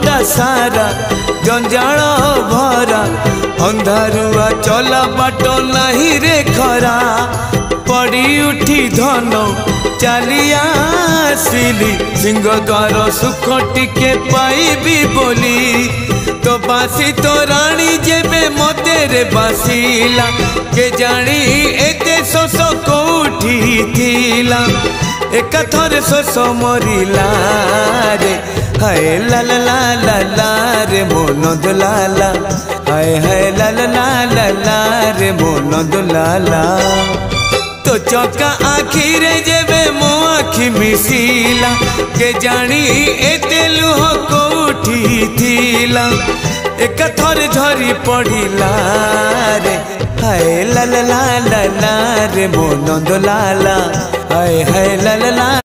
जीवनटा सारा जंजाल भरा अंधारुआ चला बाट नहीं रे खरा पड़ी उठी धन चलिया आसिली सिंहद्वार सुख टिके पाइबी बोली तो बासी तो राणी जेबे मते रे बासिला के जानी एते शोष कोठी थिला एक थरे शोष मरिला रे हाय ला ला ला ला ला रे मोन दुलाला हाय हाय ला ला ला ला ला रे मोन दुलाला तो चौका आखी रे जेबे मो आखी मिसिला के जानी एते लुह कोठी थिला एक थर झरी पड़िला रे हाय ला ला ला ला ला रे मोन दुलाला हाय हाय ला ला ला।